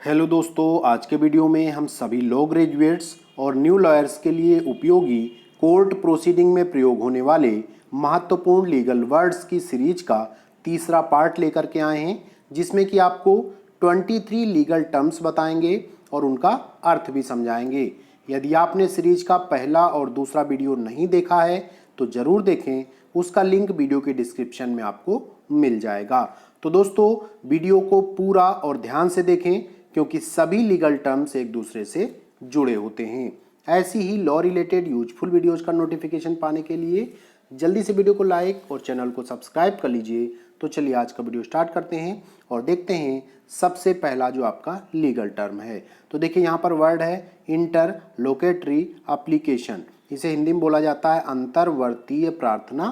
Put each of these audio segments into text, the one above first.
Hello दोस्तों, आज के वीडियो में हम सभी लॉ ग्रेजुएट्स और न्यू लॉयर्स के लिए उपयोगी कोर्ट प्रोसीडिंग में प्रयोग होने वाले महत्वपूर्ण लीगल वर्ड्स की सीरीज का तीसरा पार्ट लेकर के आए हैं, जिसमें कि आपको 23 लीगल टर्म्स बताएंगे और उनका अर्थ भी समझाएंगे। यदि आपने सीरीज का पहला और दूसरा वीडियो नहीं देखा है तो ज़रूर देखें, उसका लिंक वीडियो के डिस्क्रिप्शन में आपको मिल जाएगा। तो दोस्तों, वीडियो को पूरा और ध्यान से देखें क्योंकि सभी लीगल टर्म्स एक दूसरे से जुड़े होते हैं। ऐसी ही लॉ रिलेटेड यूजफुल वीडियोज का नोटिफिकेशन पाने के लिए जल्दी से वीडियो को लाइक और चैनल को सब्सक्राइब कर लीजिए। तो चलिए आज का वीडियो स्टार्ट करते हैं और देखते हैं सबसे पहला जो आपका लीगल टर्म है। तो देखिए यहाँ पर वर्ड है इंटरलोकेटरी एप्लीकेशन। इसे हिंदी में बोला जाता है अंतर्वर्तीय प्रार्थना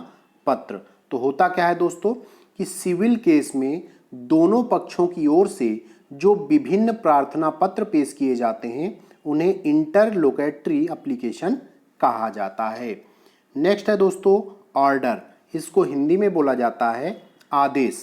पत्र। तो होता क्या है दोस्तों कि सिविल केस में दोनों पक्षों की ओर से जो विभिन्न प्रार्थना पत्र पेश किए जाते हैं उन्हें इंटरलोकेटरी एप्लीकेशन कहा जाता है। नेक्स्ट है दोस्तों ऑर्डर। इसको हिंदी में बोला जाता है आदेश।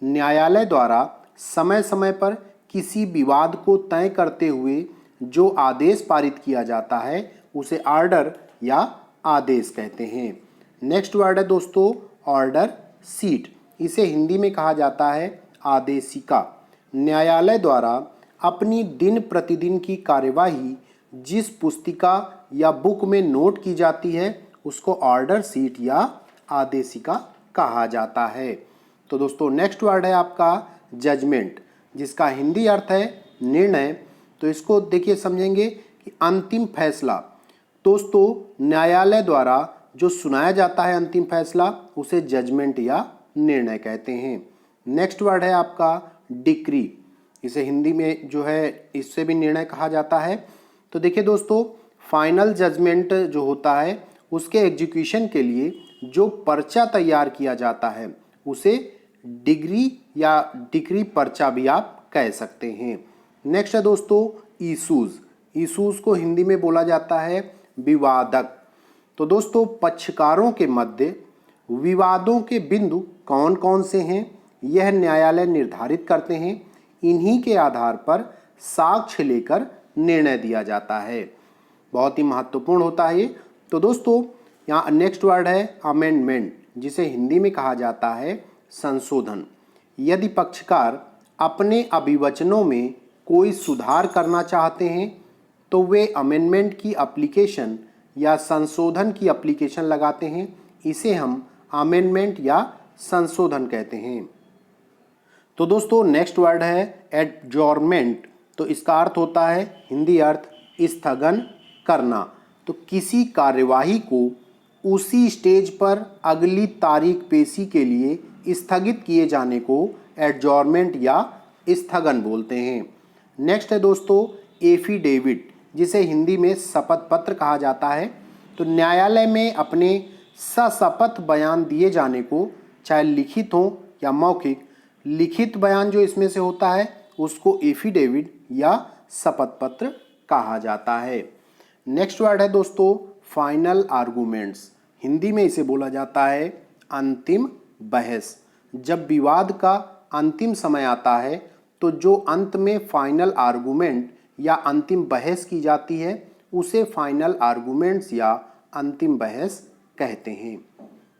न्यायालय द्वारा समय समय पर किसी विवाद को तय करते हुए जो आदेश पारित किया जाता है उसे ऑर्डर या आदेश कहते हैं। नेक्स्ट वर्ड है दोस्तों ऑर्डर सीट। इसे हिंदी में कहा जाता है आदेशिका। न्यायालय द्वारा अपनी दिन प्रतिदिन की कार्यवाही जिस पुस्तिका या बुक में नोट की जाती है उसको ऑर्डर सीट या आदेशिका कहा जाता है। तो दोस्तों नेक्स्ट वर्ड है आपका जजमेंट, जिसका हिंदी अर्थ है निर्णय। तो इसको देखिए समझेंगे कि अंतिम फैसला। दोस्तों न्यायालय द्वारा जो सुनाया जाता है अंतिम फैसला उसे जजमेंट या निर्णय कहते हैं। नेक्स्ट वर्ड है आपका डिक्री। इसे हिंदी में जो है इससे भी निर्णय कहा जाता है। तो देखिए दोस्तों फाइनल जजमेंट जो होता है उसके एग्जीक्यूशन के लिए जो पर्चा तैयार किया जाता है उसे डिग्री या डिक्री पर्चा भी आप कह सकते हैं। नेक्स्ट है दोस्तों इशूज। इशूज को हिंदी में बोला जाता है विवादक। तो दोस्तों पक्षकारों के मध्य विवादों के बिंदु कौन कौन से हैं यह न्यायालय निर्धारित करते हैं। इन्हीं के आधार पर साक्ष्य लेकर निर्णय दिया जाता है। बहुत ही महत्वपूर्ण होता है ये। तो दोस्तों यहाँ नेक्स्ट वर्ड है अमेंडमेंट, जिसे हिंदी में कहा जाता है संशोधन। यदि पक्षकार अपने अभिवचनों में कोई सुधार करना चाहते हैं तो वे अमेंडमेंट की एप्लीकेशन या संशोधन की एप्लीकेशन लगाते हैं। इसे हम अमेंडमेंट या संशोधन कहते हैं। तो दोस्तों नेक्स्ट वर्ड है एडजॉर्नमेंट। तो इसका अर्थ होता है हिंदी अर्थ स्थगन करना। तो किसी कार्यवाही को उसी स्टेज पर अगली तारीख पेशी के लिए स्थगित किए जाने को एडजॉर्नमेंट या स्थगन बोलते हैं। नेक्स्ट है दोस्तों एफिडेविट, जिसे हिंदी में शपथ पत्र कहा जाता है। तो न्यायालय में अपने सशपथ बयान दिए जाने को चाहे लिखित हो या मौखिक, लिखित बयान जो इसमें से होता है उसको एफिडेविट या शपथ पत्र कहा जाता है। नेक्स्ट वर्ड है दोस्तों फाइनल आर्गूमेंट्स। हिंदी में इसे बोला जाता है अंतिम बहस। जब विवाद का अंतिम समय आता है तो जो अंत में फाइनल आर्गूमेंट या अंतिम बहस की जाती है उसे फाइनल आर्गूमेंट्स या अंतिम बहस कहते हैं।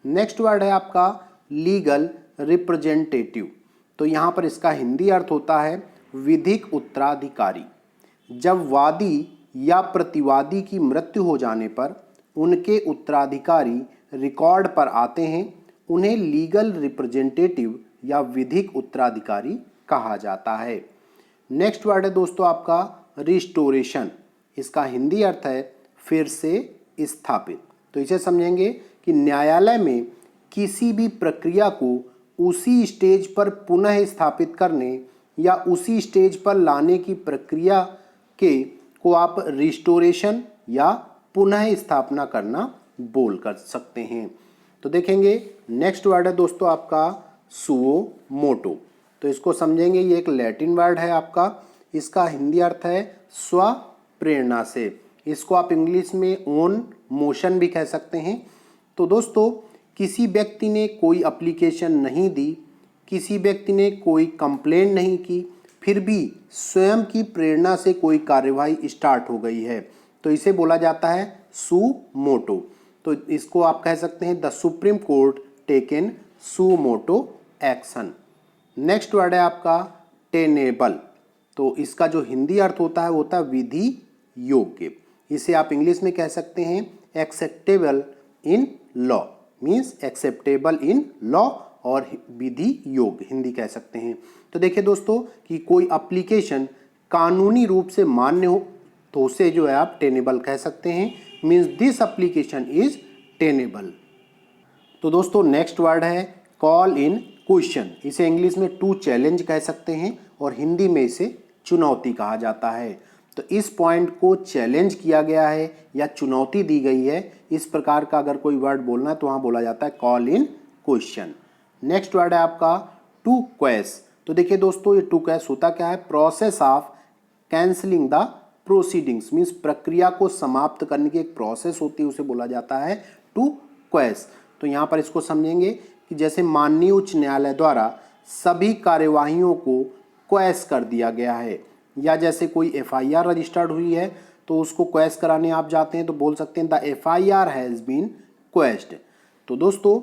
नेक्स्ट वर्ड है आपका लीगल रिप्रेजेंटेटिव। तो यहाँ पर इसका हिंदी अर्थ होता है विधिक उत्तराधिकारी। जब वादी या प्रतिवादी की मृत्यु हो जाने पर उनके उत्तराधिकारी रिकॉर्ड पर आते हैं, उन्हें लीगल रिप्रेजेंटेटिव या विधिक उत्तराधिकारी कहा जाता है। नेक्स्ट वर्ड है दोस्तों आपका रिस्टोरेशन। इसका हिंदी अर्थ है फिर से स्थापित। तो इसे समझेंगे कि न्यायालय में किसी भी प्रक्रिया को उसी स्टेज पर पुनः स्थापित करने या उसी स्टेज पर लाने की प्रक्रिया को आप रिस्टोरेशन या पुनः स्थापना करना बोल कर सकते हैं। तो देखेंगे नेक्स्ट वर्ड है दोस्तों आपका सुओ मोटो। तो इसको समझेंगे, ये एक लैटिन वर्ड है आपका। इसका हिंदी अर्थ है स्व प्रेरणा से। इसको आप इंग्लिश में ओन मोशन भी कह सकते हैं। तो दोस्तों किसी व्यक्ति ने कोई एप्लीकेशन नहीं दी, किसी व्यक्ति ने कोई कंप्लेंट नहीं की, फिर भी स्वयं की प्रेरणा से कोई कार्यवाही स्टार्ट हो गई है तो इसे बोला जाता है सुमोटो। तो इसको आप कह सकते हैं the supreme court taken suo motu action. Next word है आपका टेनेबल। तो इसका जो हिंदी अर्थ होता है वो होता है विधि योग्य। इसे आप इंग्लिश में कह सकते हैं acceptable in law, means acceptable in law और विधि योग्य हिंदी कह सकते हैं। तो देखिए दोस्तों कि कोई एप्लीकेशन कानूनी रूप से मान्य हो तो उसे जो है आप टेनेबल कह सकते हैं, means this application is tenable. तो दोस्तों नेक्स्ट वर्ड है कॉल इन क्वेश्चन। इसे इंग्लिश में टू चैलेंज कह सकते हैं और हिंदी में इसे चुनौती कहा जाता है। तो इस पॉइंट को चैलेंज किया गया है या चुनौती दी गई है, इस प्रकार का अगर कोई वर्ड बोलना है तो वहाँ बोला जाता है call in question. Next word है आपका टू क्वेस। तो देखिए दोस्तों ये टू क्वेस होता क्या है, process of cancelling the proceedings, means प्रक्रिया को समाप्त करने की एक प्रोसेस होती है, उसे बोला जाता है टू क्वेस। तो यहाँ पर इसको समझेंगे कि जैसे माननीय उच्च न्यायालय द्वारा सभी कार्यवाहियों को क्वेस कर दिया गया है, या जैसे कोई एफआईआर रजिस्टर्ड हुई है तो उसको क्वेस कराने आप जाते हैं तो बोल सकते हैं द एफआईआर हैज़ बीन क्वेस्ड। तो दोस्तों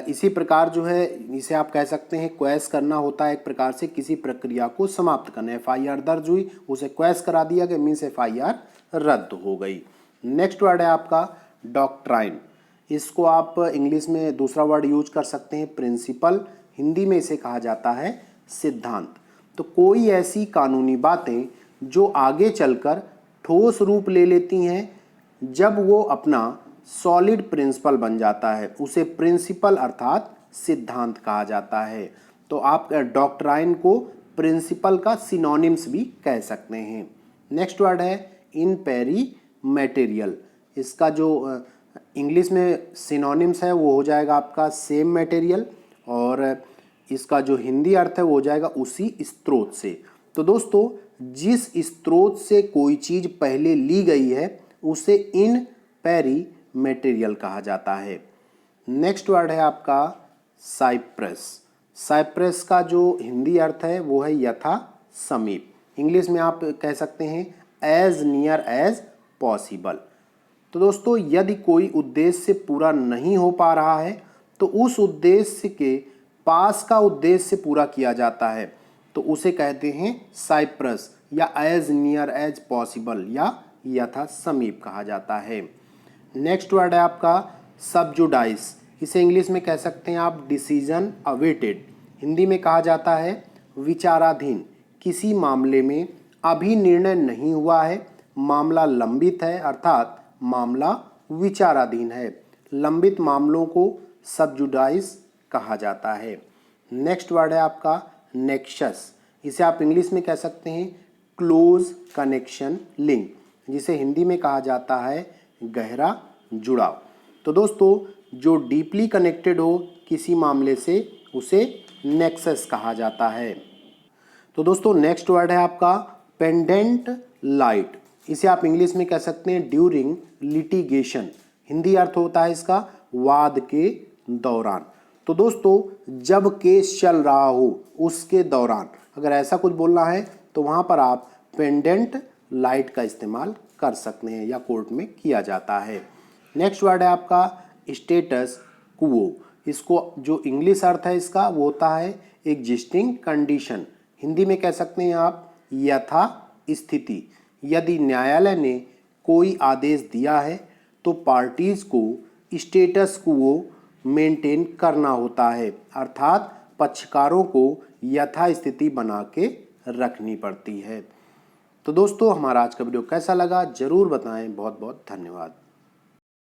इसी प्रकार जो है इसे आप कह सकते हैं क्वेस करना होता है एक प्रकार से किसी प्रक्रिया को समाप्त करना। एफआईआर दर्ज हुई उसे क्वेस करा दिया गया, मीन्स एफआईआर रद्द हो गई। नेक्स्ट वर्ड है आपका डॉक्ट्राइन। इसको आप इंग्लिश में दूसरा वर्ड यूज कर सकते हैं प्रिंसिपल, हिंदी में इसे कहा जाता है सिद्धांत। तो कोई ऐसी कानूनी बातें जो आगे चलकर ठोस रूप ले लेती हैं, जब वो अपना सॉलिड प्रिंसिपल बन जाता है उसे प्रिंसिपल अर्थात सिद्धांत कहा जाता है। तो आप डॉक्ट्राइन को प्रिंसिपल का सिनोनिम्स भी कह सकते हैं। नेक्स्ट वर्ड है इनपेरी मटेरियल। इसका जो इंग्लिश में सिनोनिम्स है वो हो जाएगा आपका सेम मटेरियल, और इसका जो हिंदी अर्थ है वो हो जाएगा उसी स्रोत से। तो दोस्तों जिस स्रोत से कोई चीज़ पहले ली गई है उसे इन पेरी मटेरियल कहा जाता है। नेक्स्ट वर्ड है आपका साइप्रस। साइप्रस का जो हिंदी अर्थ है वो है यथा समीप, इंग्लिश में आप कह सकते हैं एज नियर एज पॉसिबल। तो दोस्तों यदि कोई उद्देश्य पूरा नहीं हो पा रहा है तो उस उद्देश्य के पास का उद्देश्य पूरा किया जाता है तो उसे कहते हैं साइप्रस, या एज नियर एज पॉसिबल या यथा समीप कहा जाता है। नेक्स्ट वर्ड है आपका सबजुडाइस। इसे इंग्लिश में कह सकते हैं आप डिसीजन अवेटेड, हिंदी में कहा जाता है विचाराधीन। किसी मामले में अभी निर्णय नहीं हुआ है, मामला लंबित है, अर्थात मामला विचाराधीन है। लंबित मामलों को सबजुडाइस कहा जाता है। नेक्स्ट वर्ड है आपका नेक्सस। इसे आप इंग्लिश में कह सकते हैं क्लोज कनेक्शन लिंक, जिसे हिंदी में कहा जाता है गहरा जुड़ाव। तो दोस्तों जो डीपली कनेक्टेड हो किसी मामले से उसे नेक्सस कहा जाता है। तो दोस्तों नेक्स्ट वर्ड है आपका पेंडेंट लाइट। इसे आप इंग्लिश में कह सकते हैं ड्यूरिंग लिटिगेशन, हिंदी अर्थ होता है इसका वाद के दौरान। तो दोस्तों जब केस चल रहा हो उसके दौरान अगर ऐसा कुछ बोलना है तो वहाँ पर आप पेंडेंट लाइट का इस्तेमाल कर सकते हैं या कोर्ट में किया जाता है। नेक्स्ट वर्ड है आपका स्टेटस क्वो। इसको जो इंग्लिश अर्थ है इसका वो होता है एग्जिस्टिंग कंडीशन, हिंदी में कह सकते हैं आप यथा स्थिति। यदि न्यायालय ने कोई आदेश दिया है तो पार्टीज को स्टेटस क्वो मेंटेन करना होता है, अर्थात पक्षकारों को यथास्थिति बना के रखनी पड़ती है। तो दोस्तों हमारा आज का वीडियो कैसा लगा जरूर बताएं। बहुत बहुत धन्यवाद।